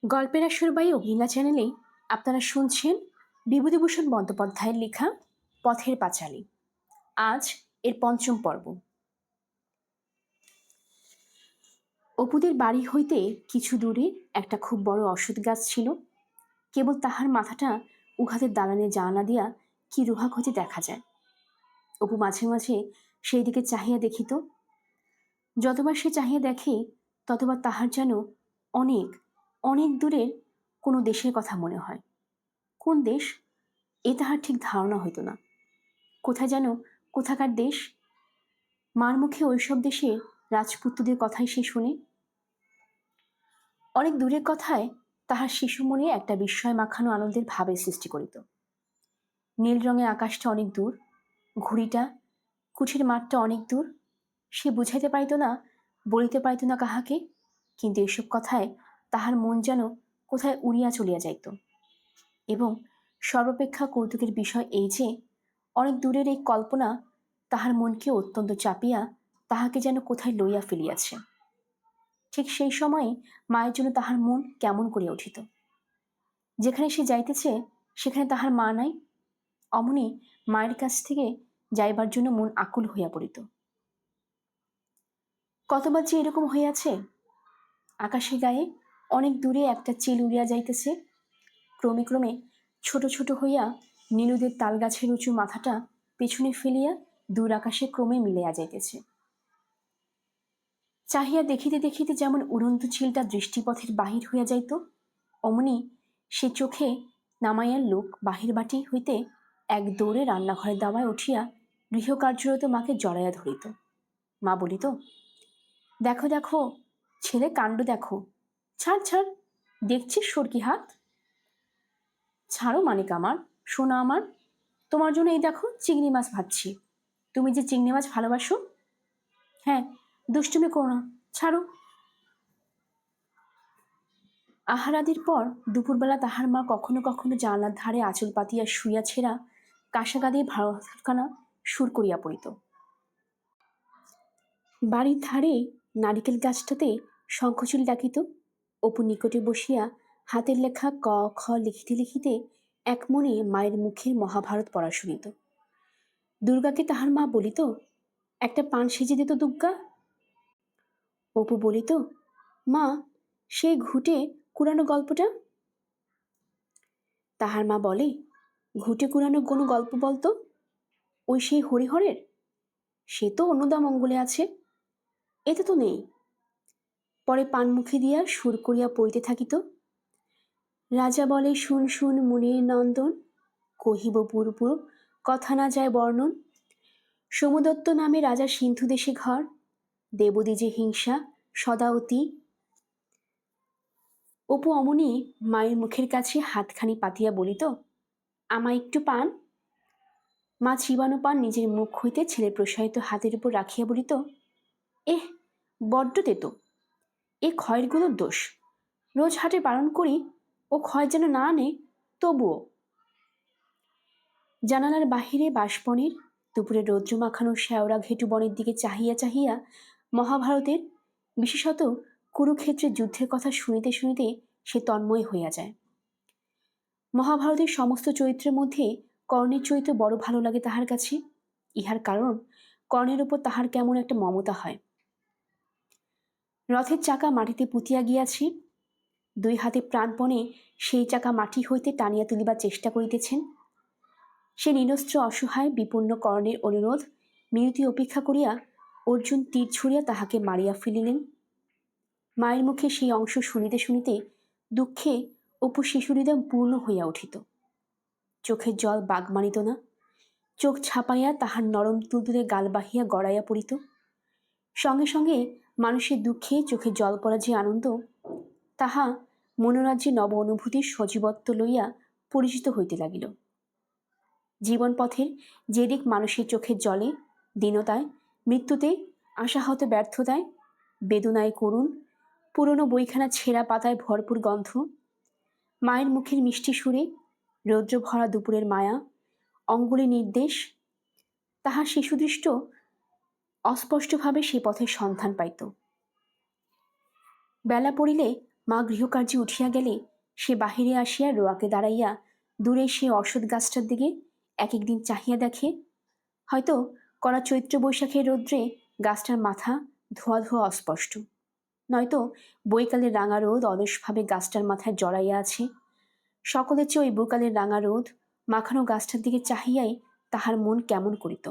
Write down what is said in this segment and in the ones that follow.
গল্পের আসর বাই অগ্নিলা চ্যানেলে আপনারা শুনছেন বিভূতিভূষণ বন্দ্যোপাধ্যায়ের লেখা পথের পাঁচালী। আজ এর পঞ্চম পর্ব। অপুদের বাড়ি হইতে কিছু দূরে একটা খুব বড় অশ্বত্থ গাছ ছিল। কেবল তাহার মাথাটা উহাদের দালানে জানালা দিয়া কি রোহা হইতে দেখা যায়। অপু মাঝে মাঝে সেই দিকে চাহিয়া দেখিত। যতবার সে চাহিয়া দেখে ততবার তাহার যেন অনেক অনেক দূরের কোনো দেশের কথা মনে হয়। কোন দেশ এ তাহার ঠিক ধারণা হইত না। কোথায় যেন কোথাকার দেশ। মার মুখে ওইসব দেশে রাজপুত্রদের কথাই সে শুনে। অনেক দূরের কথায় তাহার শিশু মনে একটা বিস্ময় মাখানো আনন্দের ভাবের সৃষ্টি করিত। নীল রঙের আকাশটা অনেক দূর, ঘুড়িটা কুঠির মাঠটা অনেক দূর। সে বুঝাইতে পারিত না, বলিতে পারিত না কাহাকে, কিন্তু এসব কথায় তাহার মন যেন কোথায় উড়িয়া চলিয়া যাইত। এবং সর্বাপেক্ষা কৌতুকের বিষয় এই যে অনেক দূরের এই কল্পনা তাহার মনকে অত্যন্ত চাপিয়া তাহাকে যেন কোথায় লইয়া ফেলিয়াছে। ঠিক সেই সময়ে মায়ের জন্য তাহার মন কেমন করিয়া উঠিত। যেখানে সে যাইতেছে সেখানে তাহার মা নাই। অমনি মায়ের কাছ থেকে যাইবার জন্য মন আকুল হইয়া পড়িত। কতবার যে এরকম হইয়াছে। আকাশে গায়ে অনেক দূরে একটা চিল উড়িয়া যাইতেছে। ক্রমে ক্রমে ছোট ছোট হইয়া নীলুদের তালগাছের উঁচু মাথাটা পেছনে ফেলিয়া দূর আকাশে ক্রমে মিলিয়া যাইতেছে। চাহিয়া দেখিতে দেখিতে যেমন উড়ন্ত চিলটা দৃষ্টিপথের বাহির হইয়া যাইত, অমনি সে চোখে নামাইয়ার লোক বাহির বাটি হইতে এক দৌড়ে রান্নাঘরের দাওয়ায় উঠিয়া গৃহকার্যরত মাকে জড়াইয়া ধরিত। মা বলিত, দেখো দেখো ছেলে কাণ্ড দেখো, ছাড় ছাড়, দেখছিস সরকি হাত। ছাড়ো মানিক আমার, সোনা আমার, তোমার জন্য এই দেখো চিংড়ি মাছ ভাবছি। তুমি যে চিংড়ি মাছ ভালোবাসো। হ্যাঁ, দুষ্টুমি করো না, ছাড়ো। আহারাদির পর দুপুরবেলা তাহার মা কখনো কখনো জানলার ধারে আঁচল পাতিয়া শুইয়া ছেঁড়া কাঁসা দিয়ে ভাতখানা সুর করিয়া পড়িত। বাড়ির ধারে নারিকেল গাছটাতে শঙ্খচুল ডাকিত। অপু নিকটে বসিয়া হাতের লেখা ক খ লিখিতে লিখিতে এক মনে মায়ের মুখের মহাভারত পড়া শুনিত। দুর্গাকে তাহার মা বলিত, একটা পান সেজে দিত দুর্গা। অপু বলিত, মা সেই ঘুটে কুড়ানো গল্পটা। তাহার মা বলে, ঘুটে কুড়ানো কোনো গল্প বলতো? ওই সেই হরিহরের? সে তো অন্নদামঙ্গলে আছে, এতে তো নেই। পরে পান মুখে দিয়া সুর করিয়া পড়িতে থাকিত, রাজা বলে শুন শুন মুনির নন্দন, কহিব পূর্ব কথা না যায় বর্ণন। সোমদত্ত নামে রাজা সিন্ধু দেশে ঘর, দেবদ্বিজে হিংসা সদা অতি। অপু অমনি মায়ের মুখের কাছে হাতখানি পাতিয়া বলিত, আমায় একটু পান। মা চিবানো পান নিজের মুখ হইতে ছেলে প্রসারিত হাতের উপর রাখিয়া বলিত, এহ, বড্ড তেতো, এ ক্ষয়েরগুলোর দোষ। রোজ হাটে বারণ করি, ও ক্ষয় যেন না আনে, তবুও। জানালার বাহিরে বাঁশবনের দুপুরে রৌদ্র মাখানো শ্যাওড়া ঘেটু বনের দিকে চাহিয়া চাহিয়া মহাভারতের, বিশেষত কুরুক্ষেত্রের যুদ্ধের কথা শুনিতে শুনিতে সে তন্ময় হইয়া যায়। মহাভারতের সমস্ত চরিত্রের মধ্যে কর্ণের চরিত্র বড় ভালো লাগে তাহার কাছে। ইহার কারণ কর্ণের উপর তাহার কেমন একটা মমতা হয়। রথের চাকা মাটিতে পুঁতিয়া গিয়াছে, দুই হাতে প্রাণপণে সেই চাকা মাটি হইতে টানিয়া তুলিবার চেষ্টা করিতেছেন। সে নিরস্ত্র অসহায় বিপন্ন কর্ণের অনুরোধ মিনতি অপেক্ষা করিয়া অর্জুন তীর ছুঁড়িয়া তাহাকে মারিয়া ফেলিলেন। মায়ের মুখে সেই অংশ শুনিতে শুনিতে দুঃখে অপু শিশুহৃদয় পূর্ণ হইয়া উঠিত। চোখের জল বাগ মানিত না, চোখ ছাপাইয়া তাহার নরম তুলতুলে গাল বাহিয়া গড়াইয়া পড়িত। সঙ্গে সঙ্গে মানুষের দুঃখে চোখে জল পড়া যে আনন্দ, তাহা মনোরাজ্যে নব অনুভূতির সজীবত্ব লইয়া পরিচিত হইতে লাগিল। জীবন পথের যেদিক মানুষের চোখের জলে, দীনতায়, মৃত্যুতে, আশাহত ব্যর্থতায়, বেদনায় করুণ, পুরনো বইখানা ছেঁড়া পাতায় ভরপুর গন্ধ, মায়ের মুখের মিষ্টি সুরে, রৌদ্র ভরা দুপুরের মায়া, অঙ্গুলি নির্দেশ, তাহার শিশুদৃষ্ট অস্পষ্টভাবে সে পথের সন্ধান পাইত। বেলা পড়িলে মা গৃহকার্যে উঠিয়া গেলে সে বাহিরে আসিয়া রোয়াকে দাঁড়াইয়া দূরে সে অশ্বত্থ গাছটার দিকে এক একদিন চাহিয়া দেখে। হয়তো কড়া চৈত্র বৈশাখের রৌদ্রে গাছটার মাথা ধোয়া ধোয়া অস্পষ্ট, নয়তো বৈকালের রাঙা রোদ অলসভাবে গাছটার মাথায় জড়াইয়া আছে। সকলের চেয়ে ওই বৈকালের রাঙা রোদ মাখানো গাছটার দিকে চাহিয়াই তাহার মন কেমন করিত।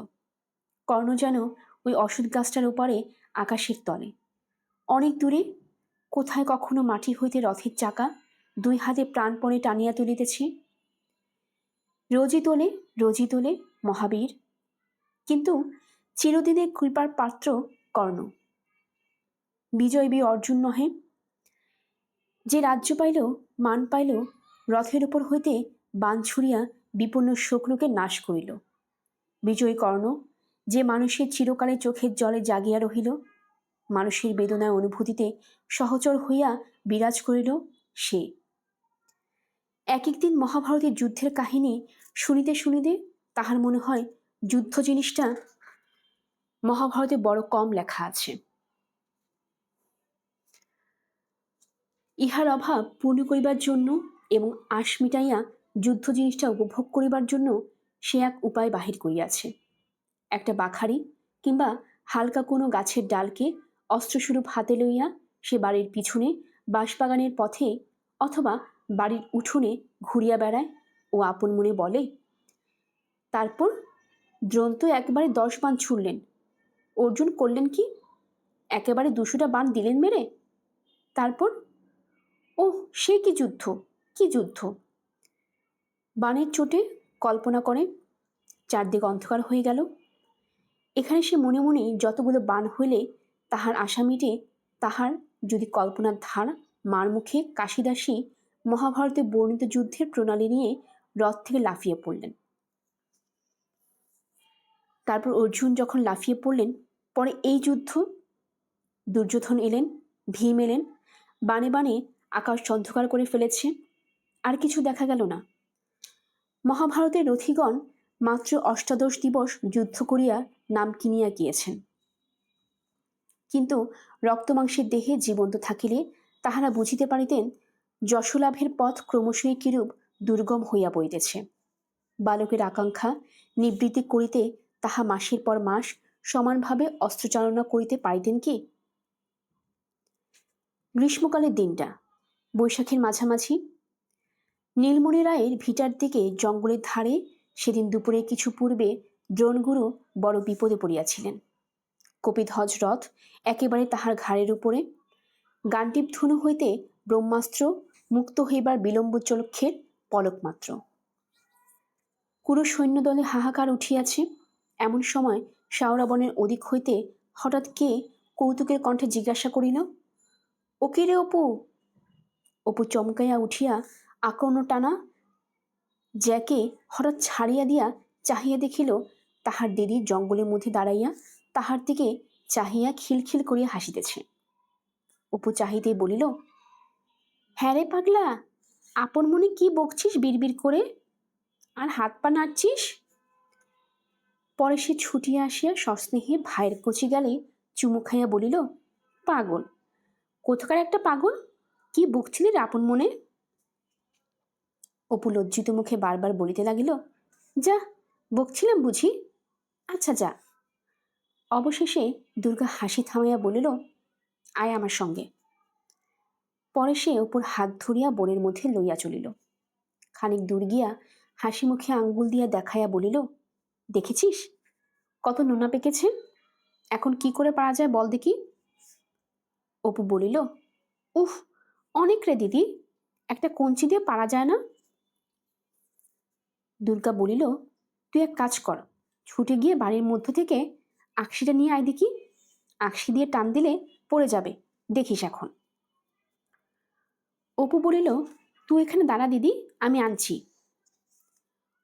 কর্ণ যেন ওই অশ্বত্থ গাছটার ওপারে আকাশের তলে অনেক দূরে কোথায় কখনো মাটি হইতে রথের চাকা দুই হাতে প্রাণপণে টানিয়া তুলিতেছে। রোজই তোলে মহাবীর, কিন্তু চিরদিনের কৃপার পাত্র কর্ণ। বিজয় বীর অর্জুন নহে, যে রাজ্য পাইল মান পাইল, রথের উপর হইতে বাণ ছুড়িয়া বিপন্ন শত্রুকে নাশ করিল। বিজয়ী কর্ণ, যে মানুষের চিরকালে চোখের জলে জাগিয়া রহিল, মানুষের বেদনায় অনুভূতিতে সহচর হইয়া বিরাজ করিল, সে। এক একদিন মহাভারতের যুদ্ধের কাহিনী শুনিতে শুনিতে তাহার মনে হয় যুদ্ধ জিনিসটা মহাভারতে বড় কম লেখা আছে। ইহার অভাব পূর্ণ করিবার জন্য এবং আশ মিটাইয়া যুদ্ধ জিনিসটা উপভোগ করিবার জন্য সে এক উপায় বাহির করিয়াছে। একটা বাখারি কিংবা হালকা কোনো গাছের ডালকে অস্ত্রস্বরূপ হাতে লইয়া সে বাড়ির পিছনে বাঁশবাগানের পথে অথবা বাড়ির উঠোনে ঘুরিয়া বেড়ায় ও আপন মনে বলে, তারপর দ্রোণ তো একেবারে 10 বাণ ছুড়লেন, অর্জুন করলেন কি? একেবারে 200টা বাণ দিলেন মেরে। তারপর ওহ, সে কি যুদ্ধ, কি যুদ্ধ! বাণের চোটে কল্পনা করে চারদিক অন্ধকার হয়ে গেল। এখানে সে মনে মনে যতগুলো বাণ হইলে তাহার আশা মিটে, তাহার যদি কল্পনার ধার মার মুখে কাশিদাসী মহাভারতে বর্ণিত যুদ্ধের প্রণালী নিয়ে রথ থেকে লাফিয়ে পড়লেন। তারপর অর্জুন যখন লাফিয়ে পড়লেন, পরে এই যুদ্ধ। দুর্যোধন এলেন, ভীম এলেন, বাণে বাণে আকাশ অন্ধকার করে ফেলেছে, আর কিছু দেখা গেল না। মহাভারতের রথীগণ মাত্র 18 দিবস যুদ্ধ করিয়া নাম কিনিয়া গিয়েছেন, কিন্তু রক্তমাংসের দেহে জীবন্ত থাকিলে তাহারা বুঝিতে পারিতেন যশলাভের পথ ক্রমশই কিরূপ দুর্গম হইয়া পড়িতেছে। বালকের আকাঙ্ক্ষা নিবৃত্তি করিতে তাহা মাসের পর মাস সমানভাবে অস্ত্রচালনা করিতে পারিতেন কি? গ্রীষ্মকালের দিনটা, বৈশাখের মাঝামাঝি। নীলমণি রায়ের ভিটার দিকে জঙ্গলের ধারে সেদিন দুপুরে কিছু পূর্বে দ্রোণগুরু বড় বিপদে পড়িয়াছিলেন। কপিধ্বজ রথ একেবারে তাহার ঘাড়ের উপরে, গান্ডীব ধনু হইতে ব্রহ্মাস্ত্র মুক্ত হইবার বিলম্ব চক্ষের পলক মাত্র। কুরু সৈন্যদলে হাহাকার উঠিয়াছে। এমন সময় শাওরাবনের ওদিক হইতে হঠাৎ কে কৌতুকের কণ্ঠে জিজ্ঞাসা করিল, ও কে রে অপু? অপু চমকাইয়া উঠিয়া আকর্ণ টানা জ্যাকে হঠাৎ ছাড়িয়া দিয়া চাহিয়া দেখিল তাহার দিদি জঙ্গলের মধ্যে দাঁড়াইয়া তাহার দিকে চাহিয়া খিলখিল করিয়া হাসিতেছে। অপু চাহিতেই বলিল, হ্যাঁ রে পাগলা, আপন মনে কি বকছিস বিড়বিড় করে, আর হাত পা নাড়ছিস? পরে সে ছুটিয়া আসিয়া সস্নেহে ভাইয়ের কচি গালে চুমু খাইয়া বলিল, পাগল কোথাকার একটা পাগল, কি বকছিলি রে আপন মনে? অপু লজ্জিত মুখে বারবার বলিতে লাগিল, যা বকছিলাম বুঝি, আচ্ছা যা। অবশেষে দুর্গা হাসি থামাইয়া বলিল, আয় আমার সঙ্গে। পরে সে অপুর হাত ধরিয়া বনের মধ্যে লইয়া চলিল। খানিক দূর গিয়া হাসি মুখে আঙ্গুল দিয়া দেখাইয়া বলিল, দেখেছিস কত নোনা পেকেছে, এখন কি করে পারা যায় বল দেখি? অপু বলিল, উফ, অনেক রে দিদি, একটা কঞ্চি দিয়ে পারা যায় না? দুর্গা বলিল, তুই এক কাজ কর, ছুটে গিয়ে বাড়ির মধ্য থেকে আকশিটা নিয়ে আয় দেখি, আকশি দিয়ে টান দিলে পড়ে যাবে, দেখিস এখন। অপু বলিল, তুই এখানে দাঁড়া দিদি, আমি আনছি।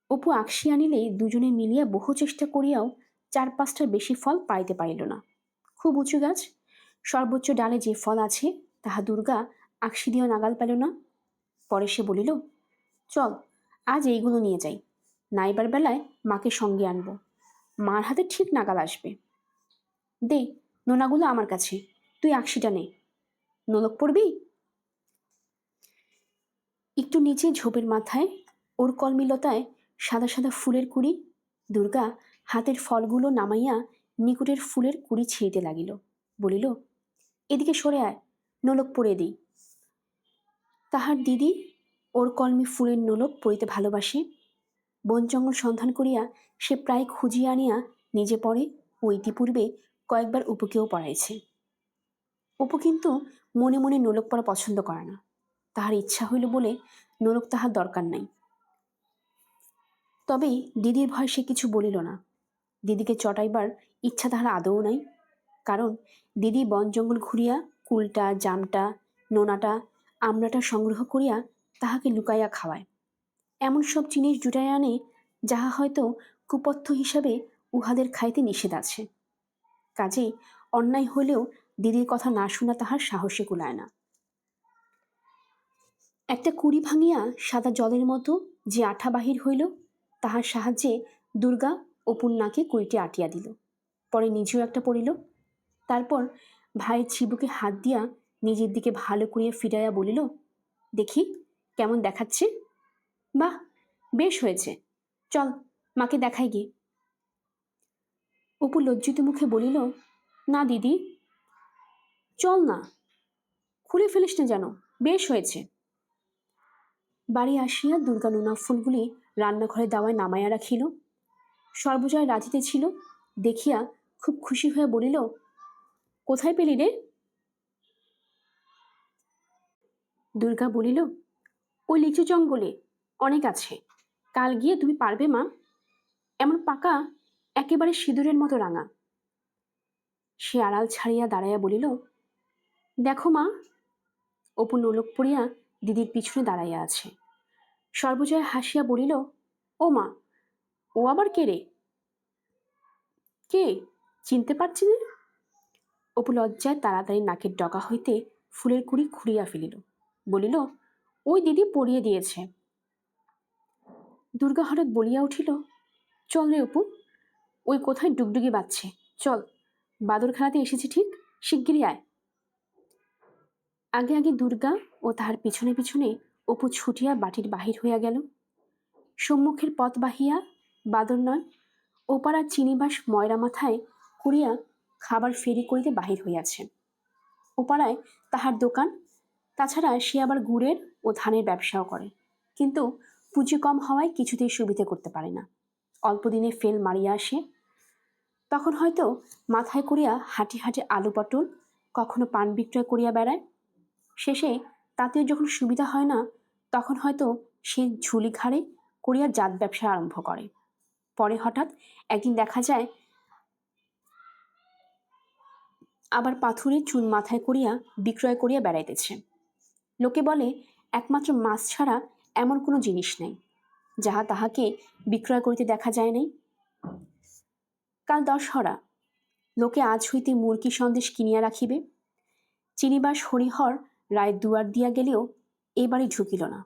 অপু আকশি আনিলে দুজনে মিলিয়া বহু চেষ্টা করিয়াও 4-5টার বেশি ফল পাইতে পারিল না। খুব উঁচু গাছ, সর্বোচ্চ ডালে যে ফল আছে তাহা দুর্গা আকশি দিয়েও নাগাল পেল না। পরে সে বলিল, চল আজ এইগুলো নিয়ে যাই, নাইবার বেলায় মাকে সঙ্গে আনবো, মার হাতে ঠিক নাগাল আসবে। দে নোনাগুলো আমার কাছে, তুই আকশিটা নে। নোলক পড়বি? একটু নিচে ঝোপের মাথায় ওর কলমিলতায় সাদা সাদা ফুলের কুড়ি। দুর্গা হাতের ফলগুলো নামাইয়া নিকুটের ফুলের কুড়ি ছিঁড়তে লাগিল। বলিল, এদিকে সরে আয়, নোলক পড়ে দিই। তাহার দিদি ওর কলমি ফুলের নোলক পড়িতে ভালোবাসে। বন জঙ্গল সন্ধান করিয়া সে প্রায় খুঁজিয়া আনিয়া নিজে পড়ে ও ইতিপূর্বে কয়েকবার অপুকেও পড়াইছে। অপু কিন্তু মনে মনে নোলক পড়া পছন্দ করে না। তাহার ইচ্ছা হইল বলে নোলক তাহার দরকার নাই। তবে দিদির ভয় সে কিছু বলিল না। দিদিকে চটাইবার ইচ্ছা তাহার আদৌ নাই। কারণ দিদি বন জঙ্গল ঘুরিয়া কুলটা, জামটা, নোনাটা, আমড়াটা সংগ্রহ করিয়া তাহাকে লুকাইয়া খাওয়ায়। এমন সব জিনিস জুটাইয়া আনে যাহা হয়তো কুপথ্য হিসাবে উহাদের খাইতে নিষেধ আছে। কাজেই অন্যায় হইলেও দিদির কথা না শোনা তাহার সাহসে কুলায় না। একটা কুড়ি ভাঙিয়া সাদা জলের মতো যে আঠা বাহির হইল, তাহার সাহায্যে দুর্গা অপুর নাকে কুড়িটি আটিয়া দিল। পরে নিজেও একটা পড়িল। তারপর ভাইয়ের চিবুকে হাত দিয়া নিজের দিকে ভালো করিয়া ফিরাইয়া বলিল, দেখি কেমন দেখাচ্ছে। বাহ, বেশ হয়েছে, চল মাকে দেখাই গে। অপু লজ্জিত মুখে বলিল, না দিদি, চল না, খুলে ফেলিস না যেন, বেশ হয়েছে। বাড়ি আসিয়া দুর্গা নোনা ফুলগুলি রান্নাঘরে দাওয়ায় নামাইয়া রাখিল। সর্বজয় রাঁধিতে ছিল দেখিয়া খুব খুশি হয়ে বলিল, কোথায় পেলি রে? দুর্গা বলিল, ওই লিচু জঙ্গলে অনেক আছে, কাল গিয়ে তুমি পারবে মা, এমন পাকা একেবারে সিঁদুরের মতো রাঙা। সে আড়াল ছাড়িয়া দাঁড়াইয়া বলিল, দেখো মা। অপু নোলক পড়িয়া দিদির পিছনে দাঁড়াইয়া আছে। সর্বজয় হাসিয়া বলিল, ও মা, ও আবার কে রে? কে, চিনতে পারছি না। অপু লজ্জায় তাড়াতাড়ি নাকের ডগা হইতে ফুলের কুড়ি খুঁড়িয়া ফেলিল। বলিল, ওই দিদি পরিয়ে দিয়েছে। দুর্গা হঠাৎ বলিয়া উঠিল, চল রে অপু, ওই কোথায় ডুগডুগি বাজছে, চল, বাদর খেলাতে এসেছি ঠিক, শিগগিরই আয়। আগে আগে দুর্গা ও তাহার পিছনে পিছনে অপু ছুটিয়া বাটির বাহির হইয়া গেল। সম্মুখের পথ বাহিয়া বাদর নয়, ওপাড়ার চিনিবাস ময়রা মাথায় করিয়া খাবার ফেরি করিতে বাহির হইয়াছে। ওপাড়ায় তাহার দোকান, তাছাড়া সে আবার গুড়ের ও ধানের ব্যবসাও করে, কিন্তু পুঁজি কম হওয়ায় কিছুতেই সুবিধে করতে পারে না। অল্পদিনে ফেল মারিয়া আসে। তখন হয়তো মাথায় করিয়া হাঁটি হাঁটি আলু পটল, কখনো পান বিক্রয় করিয়া বেড়ায়। শেষে তাতেও যখন সুবিধা হয় না, তখন হয়তো সে ঝুলি ঘাড়ে করিয়া জাত ব্যবসা আরম্ভ করে। পরে হঠাৎ একদিন দেখা যায় আবার পাথুরে চুন মাথায় করিয়া বিক্রয় করিয়া বেড়াইতেছে। লোকে বলে, একমাত্র মাছ ছাড়া এমন কোনো জিনিস নাই যাহা তাহাকে বিক্রয় করিতে দেখা যায় নাই। কাল দশহরা, লোকে আজ হইতে মুরগি সন্দেশ কিনিয়া রাখিবে। চিনিবাস হরিহর রায় দুয়ার দিয়া গেলেও এ বাড়ি ঢুকিল না,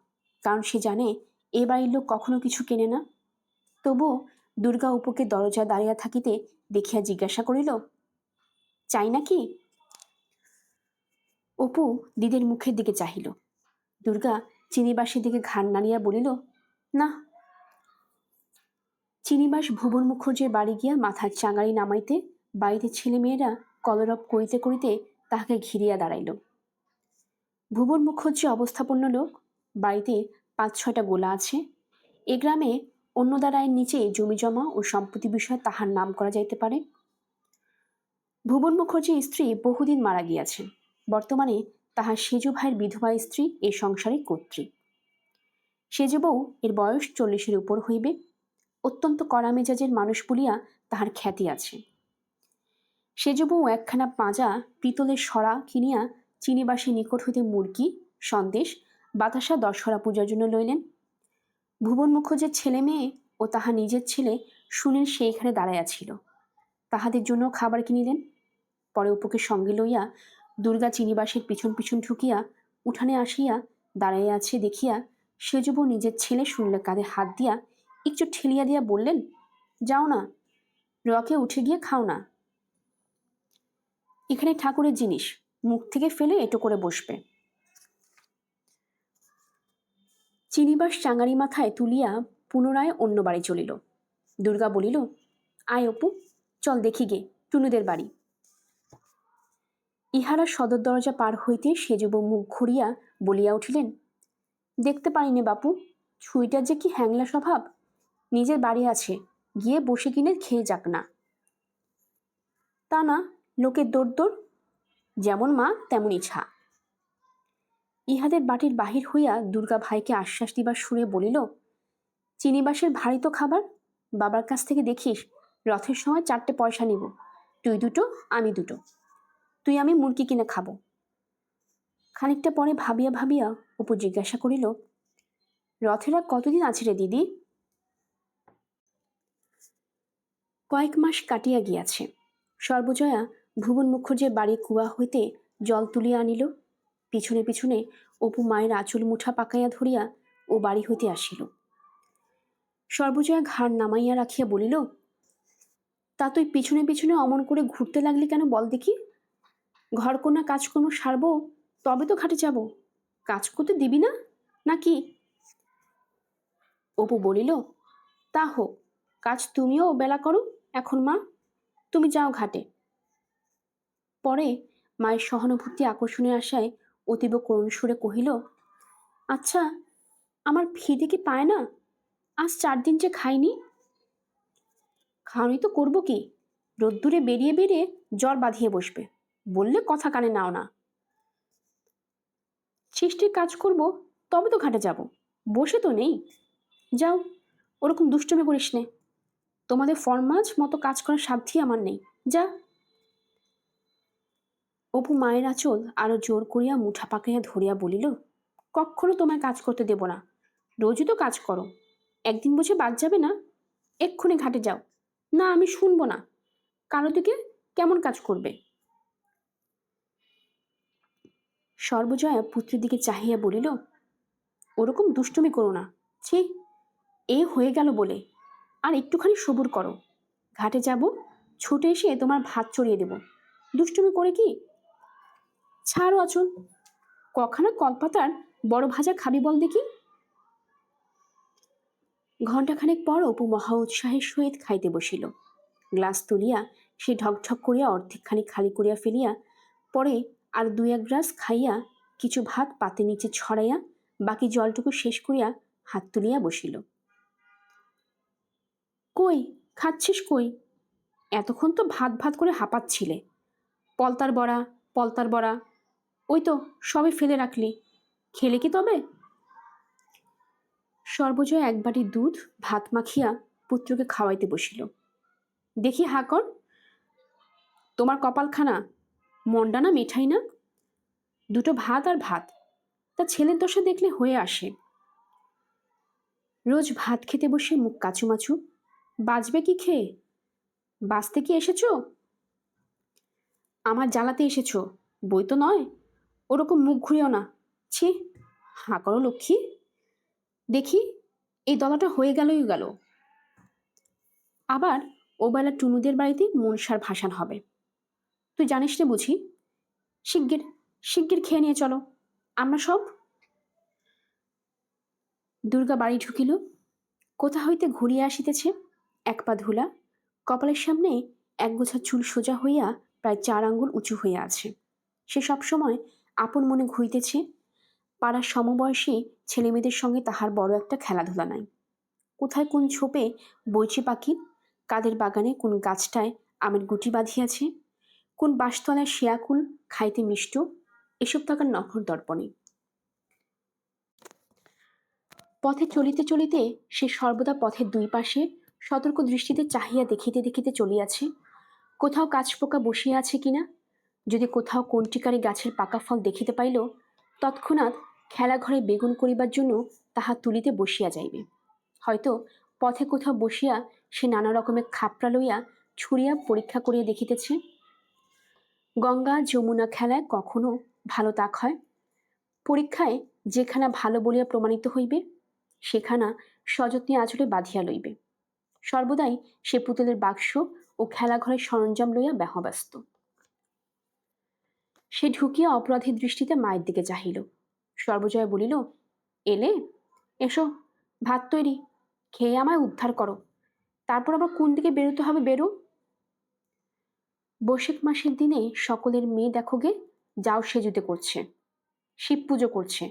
কারণ সে জানে এ বাড়ির লোক কখনো কিছু কেনে না। তবুও দুর্গা অপুকে দরজা দাঁড়িয়া থাকিতে দেখিয়া জিজ্ঞাসা করিল, চাই নাকি? অপু দিদির মুখের দিকে চাহিল। দুর্গা চিনিবাসের দিকে ঘাড় নাড়িয়া বলিল, না। চিনিবাস ভুবন মুখর্জির বাড়ি গিয়া মাথার চাঙারি নামাইতে বাড়িতে ছেলে মেয়েরা কলরব করিতে করিতে তাহাকে ঘিরিয়া দাঁড়াইল। ভুবন মুখর্জি অবস্থাপন্ন লোক, বাড়িতে ৫-৬টা গোলা আছে। এ গ্রামে অন্নদারায়ের নিচে জমি জমা ও সম্পত্তি বিষয়ে তাহার নাম করা যাইতে পারে। ভুবন মুখর্জির স্ত্রী বহুদিন মারা গিয়াছেন। বর্তমানে তাহার সেজু ভাইয়ের বিধবা স্ত্রী এ সংসারের কর্ত্রী। সেজু বউ এর বয়স ৪০-এর উপর হইবে। অত্যন্ত কড়া মেজাজের মানুষ বলিয়া তাহার খ্যাতি আছে। সেজু বউ একখানা পাঁজা পিতলের সরা কিনিয়া চিনিবাসের নিকট হইতে মুরগি, সন্দেশ, বাতাসা দশহরা পূজার জন্য লইলেন। ভুবন মুখর্জির ছেলে মেয়ে ও তাহার নিজের ছেলে সুনীল সেইখানে দাঁড়াইয়া ছিল, তাহাদের জন্য খাবার কিনিলেন। পরে অপুকে সঙ্গে লইয়া দুর্গা চিনিবাসের পিছন পিছন ঢুকিয়া উঠানে আসিয়া দাঁড়াইয়া আছে দেখিয়া সেজু বউ নিজের ছেলে সুনীলের কাঁধে হাত দিয়া একটু ঠেলিয়া দিয়া বললেন, যাও না, রকে উঠে গিয়ে খাও না, এখানে ঠাকুরের জিনিস, মুখ থেকে ফেলে এটো করে বসবে। চিনিবাস চাঙারি মাথায় তুলিয়া পুনরায় অন্য বাড়ি চলিল। দুর্গা বলিল, আয় অপু, চল দেখি গে টুনুদের বাড়ি। ইহারা সদর দরজা পার হইতে সেজব মুখ ঘুরিয়া বলিয়া উঠিলেন, দেখতে পারিনে বাপু, ছুঁইটার যে কি হ্যাংলা স্বভাব, নিজের বাড়ি আছে, গিয়ে বসে কিনে খেয়ে যাক না। তা না, লোকের দৌড় দৌড়, যেমন মা তেমনই ছা। ইহাদের বাটির বাহির হইয়া দুর্গা ভাইকে আশ্বাস দিবার সুরে বলিল, চিনিবাসের ভারী তো খাবার, বাবার কাছ থেকে দেখিস, রথের সময় 4টে পয়সা নিব, তুই দুটো আমি দুটো, তুই আমি মুরগি কিনে খাবো। খানিকটা পরে ভাবিয়া ভাবিয়া অপু জিজ্ঞাসা করিল, রথেরা কতদিন আছে রে দিদি? কয়েক মাস কাটিয়া গিয়াছে। সর্বজয়া ভুবন মুখুজ্জের বাড়ির কুয়া হইতে জল তুলিয়া আনিল। পিছনে পিছনে অপু মায়ের আঁচল মুঠা পাকাইয়া ধরিয়া ও বাড়ি হইতে আসিল। সর্বজয়া ঘাড় নামাইয়া রাখিয়া বলিল, তা তুই পিছনে পিছনে অমন করে ঘুরতে লাগলি কেন বল দেখি? ঘরকন্যা কাজকর্ম সারবো, তবে তো ঘাটে যাব, কাজ করতে দিবি না নাকি? অপু বলিল, তা হোক, কাজ তুমিও বেলা করো এখন মা, তুমি যাও ঘাটে। পরে মায়ের সহানুভূতি আকর্ষণের আশায় অতীব করুণ সুরে কহিল, আচ্ছা, আমার খিদে কি পায় না? আজ 4 দিন যে খাইনি। খাওয়ানি তো করবো কি, রোদ্দুরে বেরিয়ে বেরিয়ে জ্বর বাঁধিয়ে বসবে, বললে কথা কানে নাও না। সৃষ্টির কাজ করব, তবে তো ঘাটে যাব, বসে তো নেই। যাও, ওরকম দুষ্টুমি করিস নে, তোমাদের ফরমাজ মতো কাজ করার সাধ্যই আমার নেই, যা। অপু মায়ের আঁচল আরো জোর করিয়া মুঠা পাকাইয়া ধরিয়া বলিল, কখনো তোমায় কাজ করতে দেব না, রোজই তো কাজ করো, একদিন বুঝে বাদ যাবে না? এক্ষুনি ঘাটে যাও, না আমি শুনবো না, কারো দিকে কেমন কাজ করবে। সর্বজয়া পুত্রের দিকে চাহিয়া বলিল, ওরকম দুষ্টুমি করো না, ছি, এ হয়ে গেল বলে, আর একটুখানি সবুর করো, ঘাটে যাব, ছুটে এসে তোমার ভাত চড়িয়ে দেব, দুষ্টুমি করে কি? ছাড়ো আচল, কখানা কলপাতার বড় ভাজা খাবি বল দেখি। ঘণ্টাখানেক পর অপু মহা উৎসাহের সহিত খাইতে বসিল। গ্লাস তুলিয়া সে ঢকঢক করিয়া অর্ধেকখানি খালি করিয়া ফেলিয়া পরে আর 2-1 গ্লাস খাইয়া কিছু ভাত পাতে নিচে ছড়াইয়া বাকি জলটুকু শেষ করিয়া হাত তুলিয়া বসিল। কই খাচ্ছিস কই? এতক্ষণ তো ভাত ভাত করে হাঁপাচ্ছিলে। পলতার বড়া, পলতার বড়া, ওই তো সবে ফেলে রাখলি, খেলে কি তবে? সর্বজয়া 1 বাটি দুধ ভাত মাখিয়া পুত্রকে খাওয়াইতে বসিল। দেখি হা কর, তোমার কপালখানা মন্ডা না মিঠাই না, দুটো ভাত আর ভাত, তা ছেলের দশা দেখলে হয়ে আসে। রোজ ভাত খেতে বসে মুখ কাচুমাচু, বাঁচবে কি খেয়ে? বাঁচতে কি এসেছো? আমার জ্বালাতে এসেছো, বই তো নয়, ওরকম মুখ ঘুরিও না, ছি, হাঁ করো লক্ষ্মী, দেখি এই দলাটা হয়ে গেলই গেল। আবার ওবেলা টুনুদের বাড়িতে মনসার ভাসান হবে, তুই জানিস রে বুঝি? শিগগির শিগগির খেয়ে নিয়ে চলো, আমরা সব। দুর্গা বাড়ি ঢুকিল। কোথা হইতে ঘুরিয়া আসিতেছে, 1 পা ধুলা, কপালের সামনে একগোছা চুল সোজা হইয়া প্রায় 4 আঙ্গুল উঁচু হইয়া আছে। সে সবসময় আপন মনে ঘুরিতেছে। পাড়ার সমবয়সী ছেলেমেয়েদের সঙ্গে তাহার বড় একটা খেলাধুলা নাই। কোথায় কোন ছোপে বইচি পাখি, কাদের বাগানে কোন গাছটায় আমের গুটি বাঁধিয়াছে, কোন বাঁশতলায় শেয়াকুল খাইতে মিষ্ট, এসব তাকার নখর দর্পণে। পথে চলিতে চলিতে সে সর্বদা পথের 2 পাশে সতর্ক দৃষ্টিতে চাহিয়া দেখিতে দেখিতে চলিয়াছে, কোথাও কাছপোকা বসিয়া আছে কিনা। যদি কোথাও কণ্টিকারী গাছের পাকা ফল দেখিতে পাইল, তৎক্ষণাৎ খেলাঘরে বেগুন করিবার জন্য তাহা তুলিতে বসিয়া যাইবে। হয়তো পথে কোথাও বসিয়া সে নানা রকমের খাপড়া লইয়া ছুঁড়িয়া পরীক্ষা করিয়া দেখিতেছে। গঙ্গা যমুনা খেলায় কখনো ভালো তাক হয়, পরীক্ষায় যেখানা ভালো বলিয়া প্রমাণিত হইবে সেখানা সযত্নে আঁচলে বাঁধিয়া লইবে। সর্বদাই সে পুতুলের বাক্স ও খেলাঘরের সরঞ্জাম লইয়া ব্যস্ত। সে ঢুকিয়া অপরাধীর দৃষ্টিতে মায়ের দিকে চাহিল। সর্বজয়া বলিল, এলে? এসো, ভাত তৈরি, খেয়ে আমায় উদ্ধার করো। তারপর আবার কোন দিকে বেরোতে হবে বেরো। বৈশাখ মাসের দিনে সকলের মেয়ে দেখো গে যাও সেজুতে করছে, শিব পুজো করছে।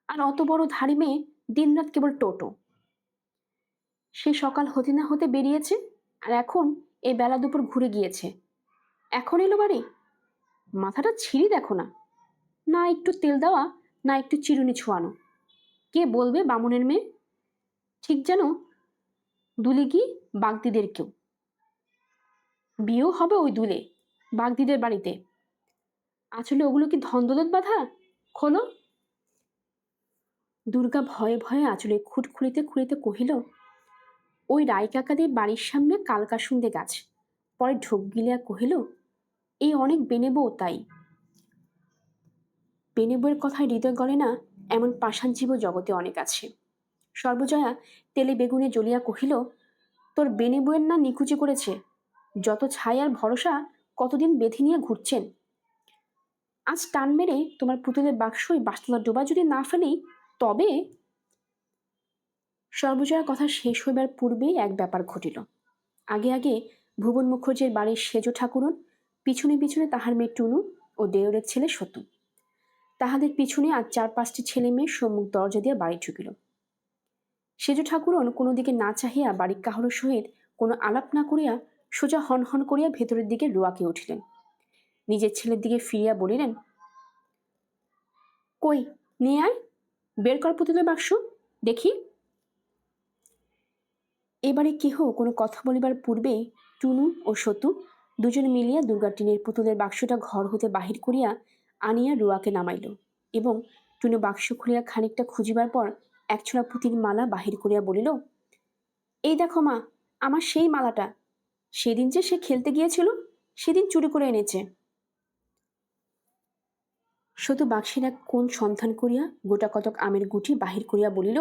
আর অত বড় ধাড়ি মেয়ে দিনরাত কেবল টোটো। সে সকাল হতে না হতে বেরিয়েছে, আর এখন এই বেলা দুপুর ঘুরে গিয়েছে, এখন এলো বাড়ি। মাথাটা ছিঁড়ি দেখো না, না একটু তেল দেওয়া, না একটু চিরুনি ছোঁয়ানো। কে বলবে বামুনের মেয়ে? ঠিক যেন দুলিগি বাগদিদের কেউ। বিয়েও হবে ওই দুলে বাগদিদের বাড়িতে। আসলে ওগুলো কি ধন্দলত বাঁধা? খোলো। দুর্গা ভয়ে ভয়ে আঁচলে খুঁট খুঁড়িতে খুঁড়িতে কহিল, ওই রায় কাকাদের বাড়ির সামনে কালকাসুন্দে গাছ। পরে ঢোক গিলিয়া কহিল, এই অনেক বেনেবো তাই। বেনেবইয়ের কথায় হৃদয় গলে না এমন পাষাণ জীব জগতে অনেক আছে। সর্বজয়া তেলে বেগুনে জ্বলিয়া কহিল, তোর বেনেবইয়ের না নিকুচি করেছে, যত ছাই আর ভরসা কতদিন বেঁধে নিয়ে ঘুরছেন। আজ টান মেরে তোমার পুতুলের বাক্সই বাসতলার ডোবা যদি না ফেলি তবে। সর্বজয়ার কথা শেষ হইবার পূর্বেই এক ব্যাপার ঘটিল। আগে আগে ভুবন মুখর্জির বাড়ির সেজ ঠাকুরন, পিছনে পিছনে তাহার মেয়ে টুনু ও দেওরের ছেলে সতু। তাহাদের পিছনে আর 4-5টি ছেলে মেয়ে সম্মুখ দরজা দিয়া বাড়ি ঢুকিল। সেজ ঠাকুরন কোনো দিকে না চাহিয়া বাড়ির কাহারোর সহিত কোনো আলাপ না করিয়া সোজা হন হন করিয়া ভেতরের দিকে রোয়াকে উঠিলেন। নিজের ছেলের দিকে ফিরিয়া বলিলেন, কই নিয়ে আয়, বের কর পুতুলের বাক্স দেখি। এবারে কেহ কোনো কথা বলিবার পূর্বে টুনু ও সতু দুজন মিলিয়া দুর্গা টিনের পুতুলের বাক্সটা ঘর হতে বাহির করিয়া আনিয়া রুয়াকে নামাইল, এবং টুনু বাক্স খুলিয়া খানিকটা খুঁজিবার পর একছোড়া পুঁতির মালা বাহির করিয়া বলিল, এই দেখো মা, আমার সেই মালাটা, সেদিন যে সে খেলতে গিয়েছিল সেদিন চুরি করে এনেছে। সতু বাক্সের এক কোণ সন্ধান করিয়া গোটা কতক আমের গুটি বাহির করিয়া বলিল,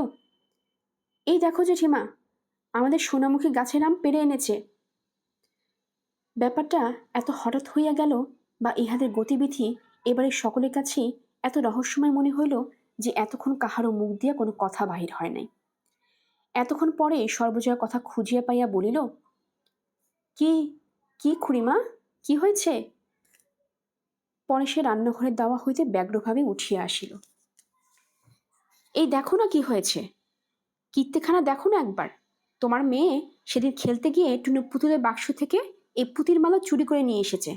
এই দেখো জেঠিমা, আমাদের সোনামুখী গাছের আম পেরে এনেছে। ব্যাপারটা এত হঠাৎ হইয়া গেল, বা ইহাদের গতিবিধি এবারে সকলের কাছেই এত রহস্যময় মনে হইল যে এতক্ষণ কাহারও মুখ দিয়া কোনো কথা বাহির হয় নাই। এতক্ষণ পরে সর্বজয়া কথা খুঁজিয়া পাইয়া বলিল, কি কি খুড়িমা, কি হয়েছে? পরে সে রান্নাঘরের দাওয়া হইতে ব্যগ্রভাবে উঠিয়া আসিল। এই দেখো না কি হয়েছে, কীর্তিখানা দেখো না একবার। তোমার মেয়ে সেদিন খেলতে গিয়ে টুনু পুতুলের বাক্স থেকে এই পুঁতির মালা চুরি করে নিয়ে এসেছে।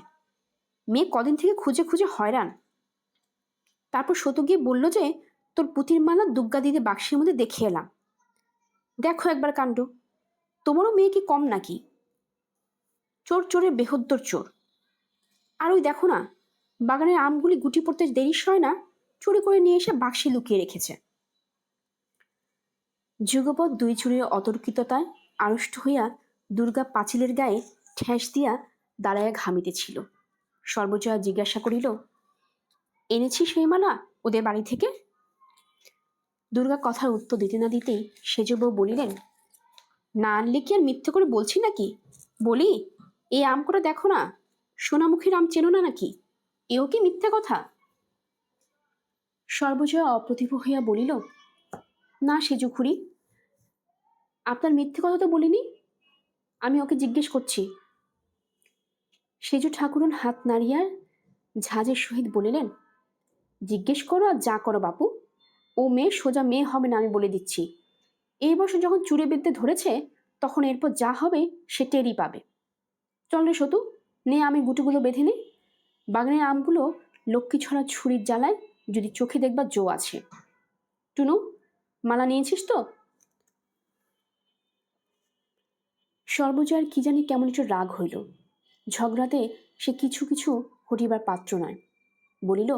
মেয়ে কদিন থেকে খুঁজে খুঁজে হয়রান। তারপর সতু গিয়ে বলল যে তোর পুঁতির মালা দুগ্গা দিদি বাক্সের মধ্যে দেখে এলাম। দেখো একবার কাণ্ড, তোমারও মেয়ে কি কম নাকি? চোর চোরের বেহদ্দর চোর। আর ওই দেখো না, বাগানের আমগুলি গুটি পড়তে দেরি হয় না, চুরি করে নিয়ে এসে বাক্সে লুকিয়ে রেখেছে। যুগপৎ দুই চুরির অতর্কিততায় আড়ষ্ট হইয়া দুর্গা পাঁচিলের গায়ে ঠেস দিয়া দাঁড়াইয়া ঘামিতেছিল। সর্বজয়া জিজ্ঞাসা করিল, এনেছিস সেই মালা ওদের বাড়ি থেকে? দুর্গা কথার উত্তর দিতে না দিতেই সেজ বউ বলিলেন, না আনলে কি আর মিথ্যে করে বলছি নাকি? বলি, এই আম করে দেখো না, সোনামুখীর আম চেনো না নাকি? এও কি মিথ্যে কথা? সর্বজয়া অপ্রতিভ হইয়া বলিল, না সেজু খুড়ি, আপনার মিথ্যে কথা তো বলিনি, আমি ওকে জিজ্ঞেস করছি। সেজু ঠাকুরন হাত নাড়িয়া ঝাঁজের সহিত বলিলেন, জিজ্ঞেস করো আর যা করো বাপু, ও মেয়ে সোজা মেয়ে হবে না আমি বলে দিচ্ছি। এই বছর যখন চুরি বিদ্যে ধরেছে তখন এরপর যা হবে সে টেরই পাবে। চল রে সতু, নে আমি গুটিগুলো বেঁধে নে। বাগানের আমগুলো লক্ষ্মী ছড়া ছুরির জ্বালায় যদি চোখে দেখবার জো আছে। টুনু, মালা নিয়েছিস তো? সর্বজয়ার কি জানি কেমন একটু রাগ হইল। ঝগড়াতে সে কিছু কিছু হটিবার পাত্র নয়। বলিল,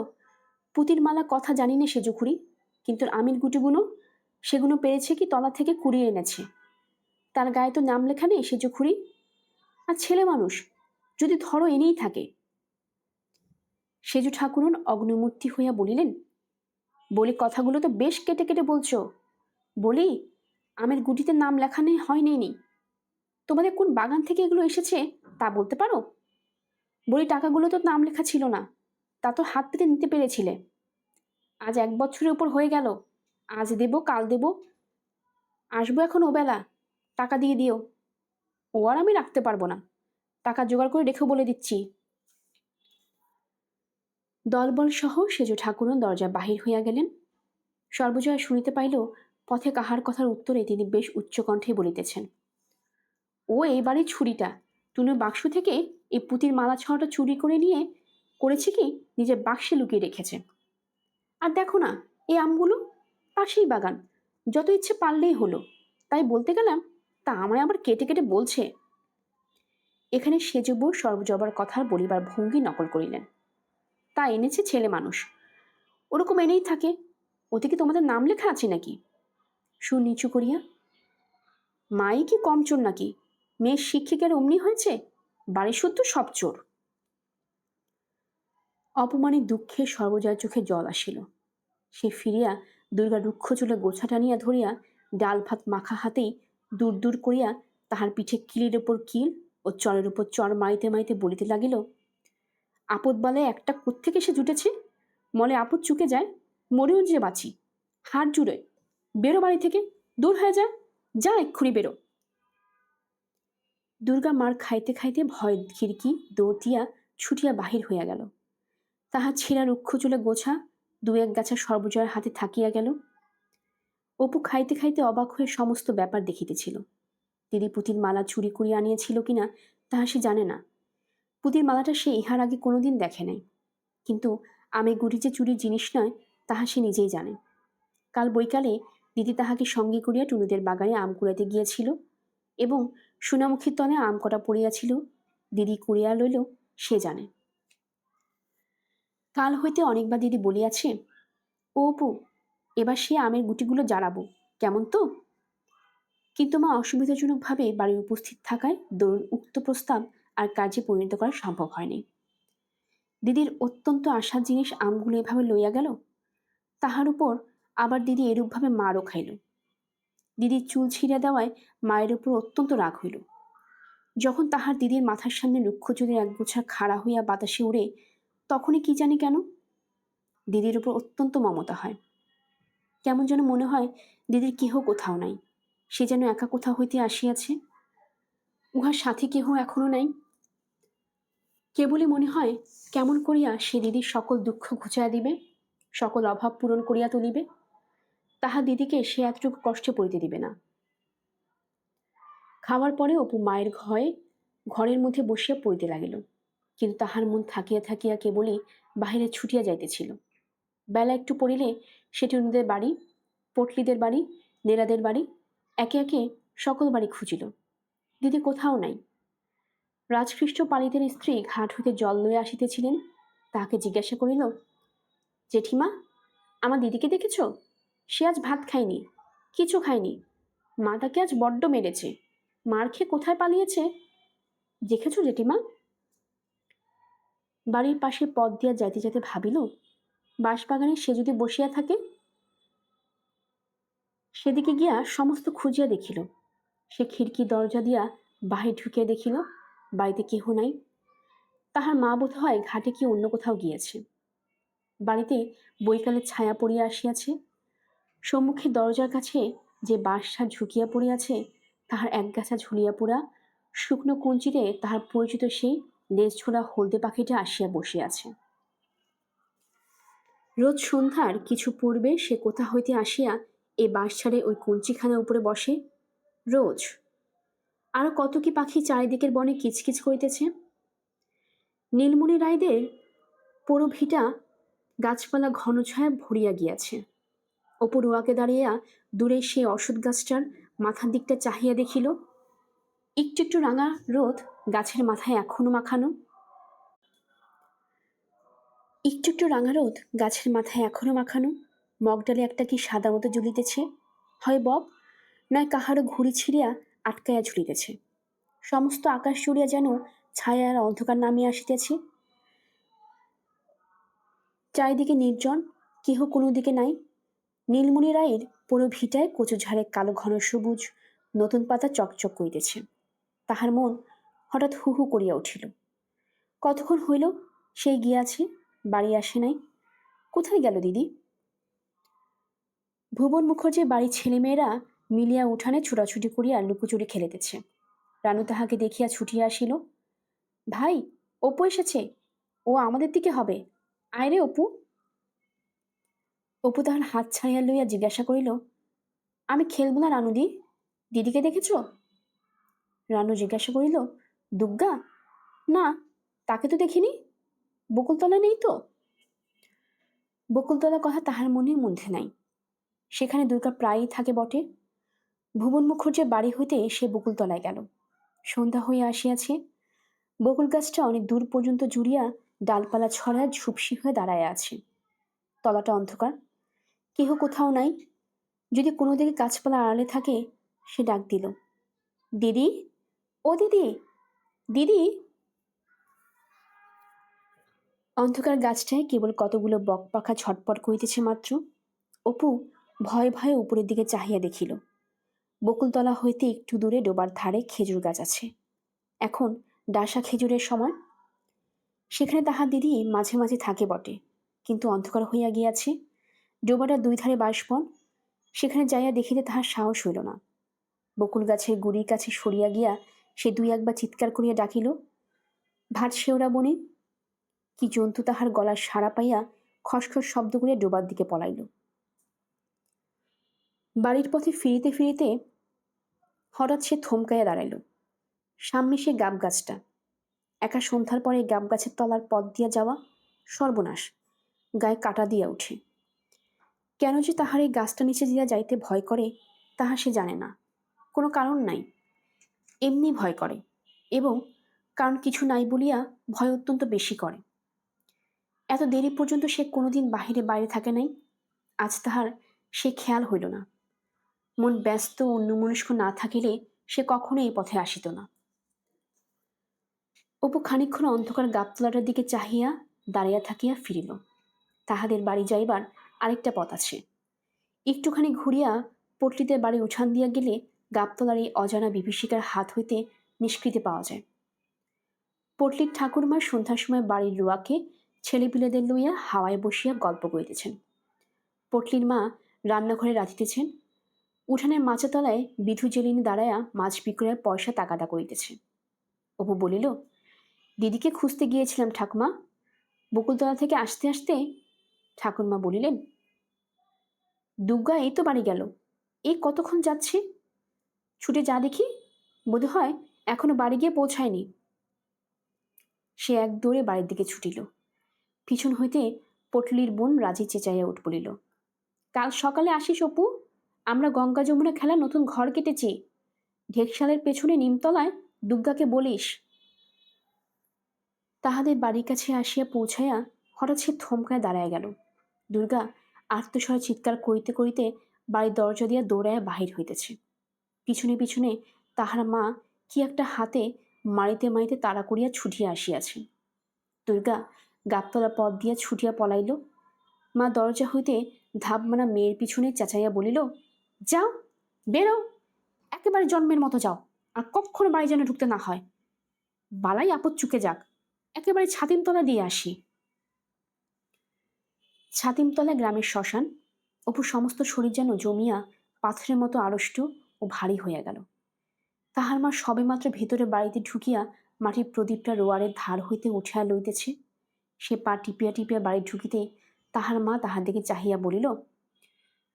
পুতির মালা কথা জানি না সেজু খুড়ি, কিন্তু আমির গুটিগুলো সেগুলো পেরেছে কি তলা থেকে কুড়িয়ে এনেছে। তার গায়ে তো নাম লেখা নেই সেজু খুড়ি। আর ছেলে মানুষ, যদি ধরো এনেই থাকে। সেজু ঠাকুরন অগ্নিমূর্তি হইয়া বলিলেন, বলি কথাগুলো তো বেশ কেটে কেটে বলছো। বলি, আমের গুটিতে নাম লেখা নেই হয়নি নি, তোমাদের কোন বাগান থেকে এগুলো এসেছে তা বলতে পারো? বলি, টাকাগুলো তো নাম লেখা ছিল না, তা তো হাত পেতে নিতে পেরেছিলে। আজ 1 বছরের উপর হয়ে গেল, আজ দেব কাল দেব, আসবো এখন ওবেলা, টাকা দিয়ে দিও। ও আর আমি রাখতে পারবো না, টাকা জোগাড় করে রেখেও বলে দিচ্ছি। দলবল সহ সেজ ঠাকুরও দরজা বাহির হইয়া গেলেন। সর্বজয়া শুনিতে পাইল পথে কাহার কথার উত্তরে তিনি বেশ উচ্চকণ্ঠে বলিতেছেন, ও এই বাড়ির ছুরিটা টুনুর বাক্স থেকে এই পুঁতির মালা ছাওয়াটা চুরি করে নিয়ে করেছে কি নিজের বাক্সে লুকিয়ে রেখেছে। আর দেখো না, এই আমগুলো পাশেই বাগান, যত ইচ্ছে পারলেই হলো, তাই বলতে গেলাম তা আমায় আবার কেটে কেটে বলছে। এখানে সেজ বউ সর্বজবার কথার বলিবার ভঙ্গি নকল করিলেন। তা এনেছে ছেলে মানুষ, ওরকম এনেই থাকে, ওতে কি তোমাদের নাম লেখা আছে নাকি? সুর নিচু করিয়া, মাই কি কম চোর নাকি? মেয়ের শিক্ষিকার অমনি হয়েছে, বাড়ির সত্য সব চোর। অপমানে দুঃখে সর্বজয়ের চোখে জল আসিল। সে ফিরিয়া দুর্গা রুক্ষ চুলে গোছা টানিয়া ধরিয়া ডাল ভাত মাখা হাতেই দূর দূর করিয়া তাহার পিঠে কিলের ওপর কিল ও চরের উপর চর মারিতে মারিতে বলিতে লাগিল, আপদ বলে একটা কোত্থেকে সে জুটেছে, মলে আপদ চুকে যায়, মরেও যে বাঁচি, হাড় জুড়ে, বেরো বাড়ি থেকে, দূর হয়ে যা, যা এক্ষুনি বেরো। দুর্গা মার খাইতে খাইতে ভয় খিড়কি দৌড় দিয়া ছুটিয়া বাহির হইয়া গেল। তাহার ছেঁড়া রুক্ষ চুলে গোছা দু এক গাছা সর্বজয়ের হাতে থাকিয়া গেল। অপু খাইতে খাইতে অবাক হয়ে সমস্ত ব্যাপার দেখিতেছিল। দিদি পুঁতির মালা চুরি করিয়া আনিয়াছিল কিনা তাহা সে জানে না। পুঁতির মালাটা সে ইহার আগে কোনোদিন দেখে নাই, কিন্তু আমে গুটি যে চুরির জিনিস নয় তাহা সে নিজেই জানে। কাল বৈকালে দিদি তাহাকে সঙ্গে করিয়া টুনুদের বাগানে আম কুড়াইতে গিয়েছিল এবং সোনামুখীর তলে আম কটা পড়িয়াছিল, দিদি কুড়িয়া লইল সে জানে। কাল হইতে অনেকবার দিদি বলিয়াছে, ও অপু, এবার সে আমের গুটিগুলো জ্বালাবো, কেমন তো? কিন্তু মা অসুবিধাজনকভাবে বাড়ির উপস্থিত থাকায় দরুন উক্ত প্রস্তাব আর কার্যে পরিণত করা সম্ভব হয়নি। দিদির অত্যন্ত আশার জিনিস আমগুলো এভাবে লইয়া গেল, তাহার উপর আবার দিদি এরূপভাবে মারও খাইল। দিদির চুল ছিঁড়ে দেওয়ায় মায়ের উপর অত্যন্ত রাগ হইল। যখন তাহার দিদির মাথার সামনে রুক্ষ চুলের একগুচ্ছা খাড়া হইয়া বাতাসে উড়ে, তখনই কি জানি কেন দিদির উপর অত্যন্ত মমতা হয়। কেমন যেন মনে হয় দিদির কেহ কোথাও নাই, সে যেন একা কোথাও হইতে আসিয়াছে, উহার সাথে কেহ এখনো নাই। কেবলই মনে হয় কেমন করিয়া সে দিদির সকল দুঃখ ঘুচাইয়া দিবে, সকল অভাব পূরণ করিয়া তুলিবে, তাহা দিদিকে সে এতটুকু কষ্টে পড়িতে দিবে না। খাওয়ার পরে অপু মায়ের ঘরের মধ্যে বসিয়া পড়িতে লাগিল, কিন্তু তাহার মন থাকিয়া থাকিয়া কেবলই বাহিরে ছুটিয়া যাইতেছিল। বেলা একটু পড়িলে সে টুনুদের বাড়ি, পটলিদের বাড়ি, নেড়াদের বাড়ি, একে একে সকল বাড়ি খুঁজিল। দিদি কোথাও নাই। রাজখ্রিষ্ট পালিতের স্ত্রী ঘাট হইতে জল লইয়া আসিতেছিলেন, তাহাকে জিজ্ঞাসা করিল, জেঠিমা, আমার দিদিকে দেখেছ? সে আজ ভাত খায়নি, কিছু খায়নি, মা তাকে আজ বড্ড মেরেছে, মার খেয়ে কোথায় পালিয়েছে দেখেছ জেঠিমা? বাড়ির পাশে পথ দিয়া যাইতে যাইতে ভাবিল, বাঁশবাগানে সে যদি বসিয়া থাকে। সেদিকে গিয়া সমস্ত খুঁজিয়া দেখিল। সে খিড়কি দরজা দিয়া বাহির ঢুকিয়া দেখিল বাড়িতে কেহ নাই। তাহার মা বোধ হয় ঘাটে কি অন্য কোথাও গিয়েছে। বাড়িতে বৈকালের ছায়া পড়িয়া আসিয়াছে। সম্মুখে দরজার কাছে যে বাঁশঝাড় ঝুঁকিয়া পড়িয়াছে, তাহার একগাছা ঝুলিয়া পোড়া শুকনো কঞ্চিতে তাহার পরিচিত সেই লেজ ছোড়া হলদে পাখিটা আসিয়া বসিয়াছে। রোজ সন্ধ্যার কিছু পূর্বে সে কোথা হইতে আসিয়া এই বাঁশঝাড়ে ওই কঞ্চিখানার উপরে বসে, রোজ। আরো কত কি পাখি চারিদিকের বনে কিচকিচ করিতেছে। নীলমণি রায়দের পোড়ো ভিটা গাছপালা ঘন ছায়া ভরিয়া গিয়াছে। অপু রোয়াকে দাঁড়িয়া দূরে সেই অশ্বত্থ গাছটার মাথার দিকটা চাহিয়া দেখিল, একটু একটু রাঙা রোদ গাছের মাথায় এখনো মাখানো। একটু একটু রাঙা রোদ গাছের মাথায় এখনো মাখানো। মগডালে একটা কি সাদা মতো ঝুলিতেছে, হয় বক, নয় কাহারও ঘুড়ি ছিঁড়িয়া আটকাইয়া ঝুলিতেছে। সমস্ত আকাশ জুড়িয়া যেন ছায়া আর অন্ধকার নামিয়া আসিতেছে। চারিদিকে নির্জন, কেহ কোনো দিকে নাই। নীলমণি রায়ের পুরো ভিটায় কচু ঝাড়ে কালো ঘন সবুজ নতুন পাতা চকচক করিতেছে। তাহার মন হঠাৎ হু হু করিয়া উঠিল। কতক্ষণ হইল সেই গিয়াছে, বাড়ি আসে নাই। কোথায় গেল দিদি? ভুবন মুখার্জির বাড়ির ছেলেমেয়েরা মিলিয়া উঠানে ছুটাছুটি করিয়া লুকোচুরি খেলিতেছে। রানু তাহাকে দেখিয়া ছুটিয়া আসিল। ভাই, অপু এসেছে, ও আমাদের দিকে হবে, আয় রে অপু। অপু তাহার হাত ছাড়িয়া লইয়া জিজ্ঞাসা করিল, আমি খেলবো না রানুদি, দিদিকে দেখেছ? রানু জিজ্ঞাসা করিল, দুগ্গা? না, তাকে তো দেখিনি। বকুলতলা নেই তো? বকুলতলার কথা তাহার মনের মধ্যে নাই। সেখানে দুর্গা প্রায়ই থাকে বটে। ভুবন মুখুজ্জের বাড়ি হইতে সে বকুলতলায় গেল। সন্ধ্যা হইয়া আসিয়াছে। বকুল গাছটা অনেক দূর পর্যন্ত জুড়িয়া ডালপালা ছড়ায় ঝুপসি হয়ে দাঁড়ায় আছে। তলাটা অন্ধকার, কেহ কোথাও নাই। যদি কোনো দিকে গাছপালা আড়ালে থাকে, সে ডাক দিল, দিদি, ও দিদি, দিদি। অন্ধকার গাছটায় কেবল কতগুলো বকপাখা ঝটপট করিতেছে মাত্র। অপু ভয়ে ভয়ে উপরের দিকে চাহিয়া দেখিল। বকুলতলা হইতে একটু দূরে ডোবার ধারে খেজুর গাছ আছে। এখন ডাসা খেজুরের সময়। সেখানে তাহার দিদি মাঝে মাঝে থাকে বটে, কিন্তু অন্ধকার হইয়া গিয়াছে। ডোবাটা দুই ধারে বাঁশবন, সেখানে যাইয়া দেখিতে তাহার সাহস হইল না। বকুল গাছের গুড়ির কাছে সরিয়া গিয়া সে দুই একবার চিৎকার করিয়া ডাকিল, ভাত শেওড়া বনে। কি জন্তু তাহার গলার সাড়া পাইয়া খসখস শব্দ করিয়া ডোবার দিকে পলাইল। বাড়ির পথে ফিরিতে ফিরিতে হঠাৎ সে থমকাইয়া দাঁড়াইল। সামনে সে গাব গাছটা। একা সন্ধ্যার পরে গাব গাছের তলার পথ দিয়া যাওয়া সর্বনাশ, গায়ে কাটা দিয়া উঠে। কেন যে তাহার এই গাছটা নিচে দিয়া যাইতে ভয় করে, তাহা সে জানে না। কোনো কারণ নাই, এমনি ভয় করে, এবং কারণ কিছু নাই বলিয়া ভয় অত্যন্ত বেশি করে। এত দেরি পর্যন্ত সে কোনোদিন বাইরে থাকে নাই। আজ তাহার সে খেয়াল হইল না। মন ব্যস্ত অন্যমনস্ক না থাকিলে সে কখনো এই পথে আসিত না। অপু খানিকক্ষণ অন্ধকার গাবতলাটার দিকে চাহিয়া দাঁড়িয়া থাকিয়া ফিরিল। তাহাদের বাড়ি যাইবার আরেকটা পথ আছে। একটুখানি ঘুরিয়া পটলিদের বাড়ি উঠান দিয়া গেলে গাবতলার এই অজানা বিভীষিকার হাত হইতে নিষ্কৃতি পাওয়া যায়। পটলির ঠাকুরমা সন্ধ্যার সময় বাড়ির রোয়াকে ছেলেপিলেদের লইয়া হাওয়ায় বসিয়া গল্প করিতেছেন। পটলির মা রান্নাঘরে রাঁধিতেছেন। উঠানের মাচাতলায় বিধু জেলিনী দাঁড়াইয়া মাছ বিক্রয়ের পয়সা তাগাদা করিতেছে। অপু বলিল, দিদিকে খুঁজতে গিয়েছিলাম ঠাকুমা, বকুলতলা থেকে আসতে আসতে। ঠাকুরমা বলিলেন, দুগ্গা এই তো বাড়ি গেল, এই কতক্ষণ যাচ্ছে, ছুটে যা দেখি, বোধ হয় এখনো বাড়ি গিয়ে পৌঁছায়নি। সে এক দৌড়ে বাড়ির দিকে ছুটিল। পিছন হইতে পটলির বোন রাজি চেঁচাইয়া উঠ বলিল, কাল সকালে আসিস অপু, আমরা গঙ্গা যমুনা খেলা নতুন ঘর কেটেছি, ঢেকশালের পেছনে নিমতলায় দুগ্গাকে বলিস। তাহাদের বাড়ির কাছে আসিয়া পৌঁছাইয়া হঠাৎ সে থমকায় দাঁড়ায় গেল। দুর্গা আর্তস্বরে চিৎকার করিতে করিতে বাড়ির দরজা দিয়া দৌড়াইয়া বাহির হইতেছে। পিছনে পিছনে তাহার মা কি একটা হাতে মারিতে মারিতে তাড়া করিয়া ছুটিয়া আসিয়াছে। দুর্গা গাবতলা পথ দিয়া ছুটিয়া পলাইল। মা দরজা হইতে ধাপ মারা মেয়ের পিছনে চেঁচাইয়া বলিল, যাও, বেরো, একেবারে জন্মের মতো যাও, আর কখনো বাড়ি যেন ঢুকতে না হয়। বালাই আপদ চুকে যাক, একেবারে ছাতিমতলা দিয়ে আসি। ছাতিমতলা গ্রামের শ্মশান। অপু সমস্ত শরীর যেন জমিয়া পাথরের মতো আড়ষ্ট ও ভারী হইয়া গেল। তাহার মা সবেমাত্র ভেতরে বাড়িতে ঢুকিয়া মাটির প্রদীপটা রোয়ারের ধার হইতে উঠিয়া লইতেছে। সে পা টিপিয়া টিপিয়া বাড়ি ঢুকিতে তাহার মা তাহার দিকে চাহিয়া বলিল,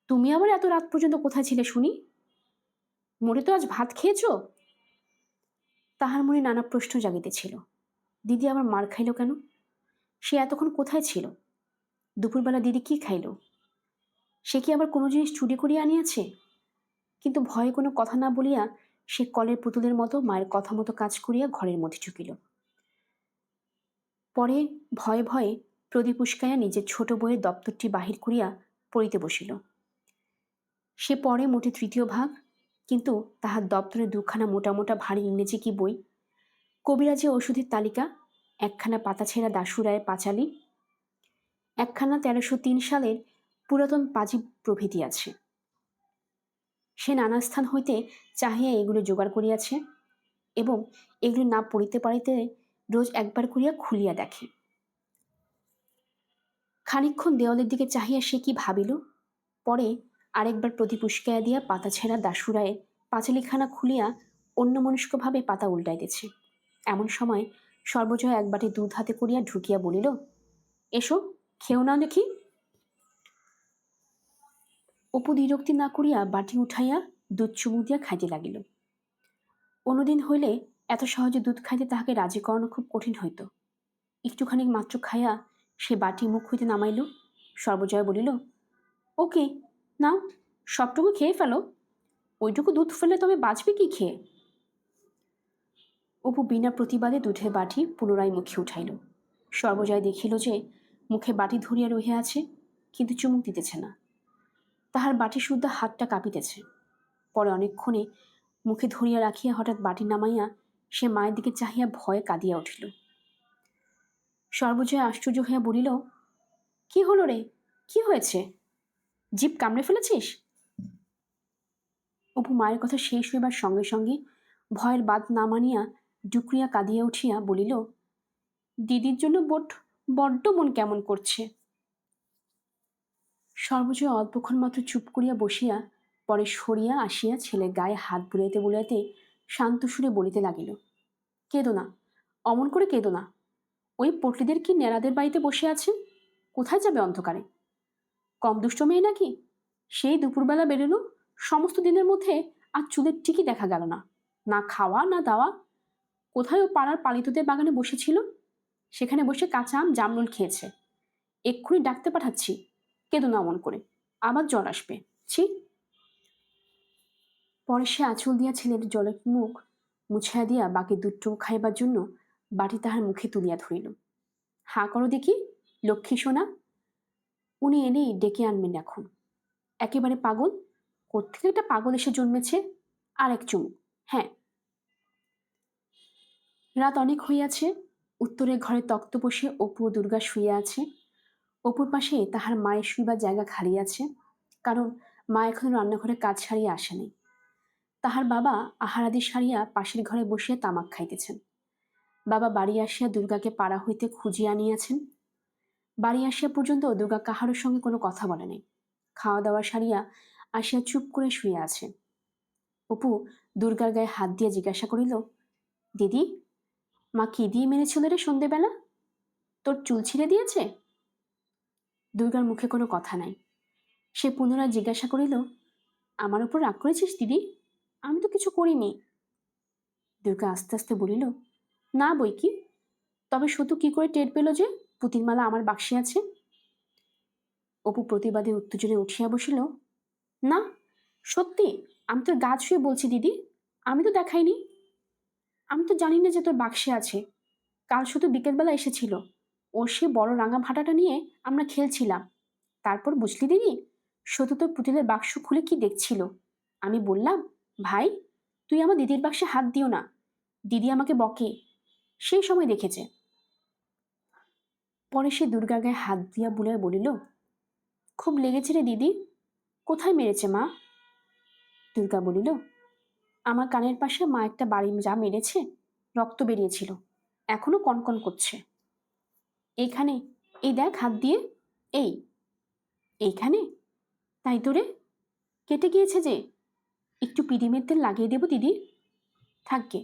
তুমি আবার এত রাত পর্যন্ত কোথায় ছিলে শুনি? মোড়ে তো আজ ভাত খেয়েছ? তাহার মনে নানা প্রশ্ন জাগিতেছিল। দিদি আবার মার খাইল কেন? সে এতক্ষণ কোথায় ছিল? দুপুরবেলা দিদি কি খাইল? সে কি আবার কোনো জিনিস চুরি করিয়া আনিয়াছে? কিন্তু ভয়ে কোনো কথা না বলিয়া সে কলের পুতুলের মতো মায়ের কথা মতো কাজ করিয়া ঘরের মধ্যে ঢুকিল। পরে ভয়ে ভয়ে প্রদীপ উস্কাইয়া নিজের ছোট বইয়ের দপ্তরটি বাহির করিয়া পড়িতে বসিল। সে পড়ে মোটে তৃতীয় ভাগ, কিন্তু তাহার দপ্তরে দুখানা মোটা মোটা ভারী ইংরেজি কি বই, কবিরাজি ওষুধের তালিকা, একখানা পাতা ছেঁড়া দাশু রায়ের পাঁচালী, একখানা 1303 সালের পুরাতন পাজি প্রভৃতি আছে। সে নানা স্থান হইতে চাহিয়া এগুলো জোগাড় করিয়াছে, এবং এগুলো না পড়িতে পারিতে রোজ একবার করিয়া খুলিয়া দেখে। খানিকক্ষণ দেওয়ালের দিকে চাহিয়া সে কি ভাবিল, পরে আরেকবার প্রদীপ উস্কাইয়া দিয়া পাতা ছেঁড়া দাসুরায় পাঁচালিখানা খুলিয়া অন্যমনস্কভাবে পাতা উল্টাইতেছে। এমন সময় সর্বজয়া এক বাটি দুধ হাতে করিয়া ঢুকিয়া বলিল, এসো খেও না দেখি। অপু দ্বিরক্তি না করিয়া বাটি উঠাইয়া দুধ চুমুক দিয়া খাইতে লাগিল। অন্যদিন হইলে এত সহজে দুধ খাইতে তাহাকে রাজি করানো খুব কঠিন হইত। একটুখানি মাত্র খাইয়া সে বাটি মুখ হইতে নামাইল। সর্বজয়া বলিল, ওকে নাও, সবটুকু খেয়ে ফেলো। ওইটুকু দুধ ফেলে তবে বাঁচবে কি খেয়ে? অপু বিনা প্রতিবাদে দুধের বাটি পুনরায় মুখে উঠাইল। সর্বজয় দেখিল যে মুখে বাটি ধরিয়া রহিয়া আছে, কিন্তু চুমুক দিতেছে না। তাহার বাটি শুদ্ধ হাতটা কাঁপিতেছে। পরে অনেকক্ষণে মুখে ধরিয়া রাখিয়া হঠাৎ বাটি নামাইয়া সে মায়ের দিকে চাহিয়া ভয়ে কাঁদিয়া উঠিল। সর্বজয় আশ্চর্য হইয়া বলিল, কি হলো রে, কি হয়েছে? জিভ কামড়ে ফেলেছিস? অপু মায়ের কথা শেষ হইবার সঙ্গে সঙ্গে ভয়ের বাদ না মানিয়া ডুকরিয়া কাঁদিয়া উঠিয়া বলিল, দিদির জন্য বড্ড মন কেমন করছে। সর্বজয় অল্পক্ষণ মাত্র চুপ করিয়া বসিয়া পরে সরিয়া আসিয়া ছেলের গায়ে হাত বুলাইতে বুলাইতে শান্ত সুরে বলিতে লাগিল, কেঁদো না, অমন করে কেঁদো না। ওই পটলিদের কি নেড়াদের বাড়িতে বসে আছে? কোথায় যাবে অন্ধকারে? কম দুষ্ট মেয়ে নাকি? সেই দুপুরবেলা বেরোলো, সমস্ত দিনের মধ্যে আর চুলের টিকি দেখা গেল না, না খাওয়া না দাওয়া। কোথায় ও পাড়ার পালিতদের বাগানে বসেছিল, সেখানে বসে কাঁচা আম জামরুল খেয়েছে। এক্ষুনি ডাকতে পাঠাচ্ছি, কেঁদো না অমন করে, আবার জ্বর আসবে, ছি। পরে সে আঁচল দিয়া ছেলের জলের মুখ মুছিয়া দিয়া বাকি দুধটুকু খাইবার জন্য বাটি তাহার মুখে তুলিয়া ধরিল। হাঁ করো দেখি, লক্ষ্মী সোনা। উনি এনেই ডেকে আনবেন এখন। একেবারে পাগল, কোত্থেকে একটা পাগল এসে জন্মেছে। আর এক চুমুক, হ্যাঁ। রাত অনেক হইয়াছে। উত্তরের ঘরে তক্ত বসে অপু ও দুর্গা শুইয়া আছে। অপুর পাশে তাহার মায়ের শুইবার জায়গা খালি আছে, কারণ মা এখনো রান্নাঘরে কাজ সারিয়া আসে নাই। তাহার বাবা আহারাদি সারিয়া পাশের ঘরে বসিয়া তামাক খাইতেছেন। বাবা বাড়ি আসিয়া দুর্গাকে পাড়া হইতে খুঁজিয়া আনিয়াছেন। বাড়ি আসিয়া পর্যন্ত দুর্গা কাহারোর সঙ্গে কোনো কথা বলে নাই। খাওয়া দাওয়া সারিয়া আসিয়া চুপ করে শুয়ে আছে। অপু দুর্গার গায়ে হাত দিয়ে জিজ্ঞাসা করিল, দিদি, মা কি দিয়ে মেরেছিল রে সন্ধেবেলা? তোর চুল ছিঁড়ে দিয়েছে? দুর্গার মুখে কোনো কথা নাই। সে পুনরায় জিজ্ঞাসা করিল, আমার উপর রাগ করেছিস দিদি? আমি তো কিছু করিনি। দুর্গা আস্তে আস্তে বলিল, না বই কি, তবে সতু কি করে টের পেল যে পুতির মালা আমার বাক্সে আছে? অপু প্রতিবাদে উত্তেজনে উঠিয়া বসিল, না সত্যি, আমি তোর গা ছুঁয়ে বলছি দিদি, আমি তো দেখাইনি। আমি তো জানি না যে তোর বাক্সে আছে। কাল শুধু বিকেলবেলা এসেছিল, ওর সে বড় রাঙা ভাটাটা নিয়ে আমরা খেলছিলাম। তারপর বুঝলি দিদি, সতু তোর পুতুলের বাক্স খুলে কি দেখছিল। আমি বললাম, ভাই তুই আমার দিদির বাক্সে হাত দিও না, দিদি আমাকে বকে। সেই সময় দেখেছে। পরে সে দুর্গার গায়ে হাত দিয়া বুলিয়ে বলিল, খুব লেগেছে রে দিদি? কোথায় মেরেছে মা? দুর্গা বলিল, আমার কানের পাশে মা একটা বাড়ি যা মেরেছে, রক্ত বেরিয়েছিল, এখনো কনকন করছে। এইখানে, এই দেখ হাত দিয়ে, এই এইখানে। তাই তো রে, কেটে গিয়েছে যে। একটু পিডিমের তেল লাগিয়ে দেব দিদি? থাকবে।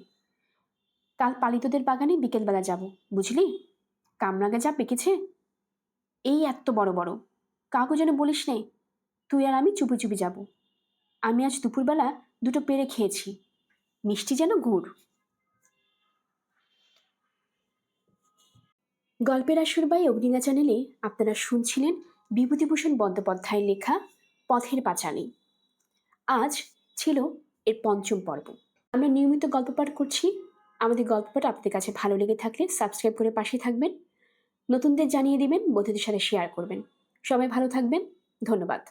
কাল পালিতদের বাগানে বিকেলবেলা যাব, বুঝলি? কামরাঙা যা পেকেছে, এই এত বড় বড়, কাউকে যেন বলিস নে। তুই আর আমি চুপি চুপি যাব। আমি আজ দুপুরবেলা দুটো পেড়ে খেয়েছি, মিষ্টি যেন গুড়। গল্পের আসর বাই অগ্নিঙ্গা চ্যানেলে আপনারা শুনছিলেন বিভূতিভূষণ বন্দ্যোপাধ্যায়ের লেখা পথের পাঁচালী। আজ ছিল এর পঞ্চম পর্ব। আমরা নিয়মিত গল্প পাঠ করছি। আমাদের গল্প পাঠ আপনাদের কাছে ভালো লেগে থাকলে সাবস্ক্রাইব করে পাশে থাকবেন, নতুনদের জানিয়ে দিবেন, বন্ধুদের সাথে শেয়ার করবেন। সবাই ভালো থাকবেন, ধন্যবাদ।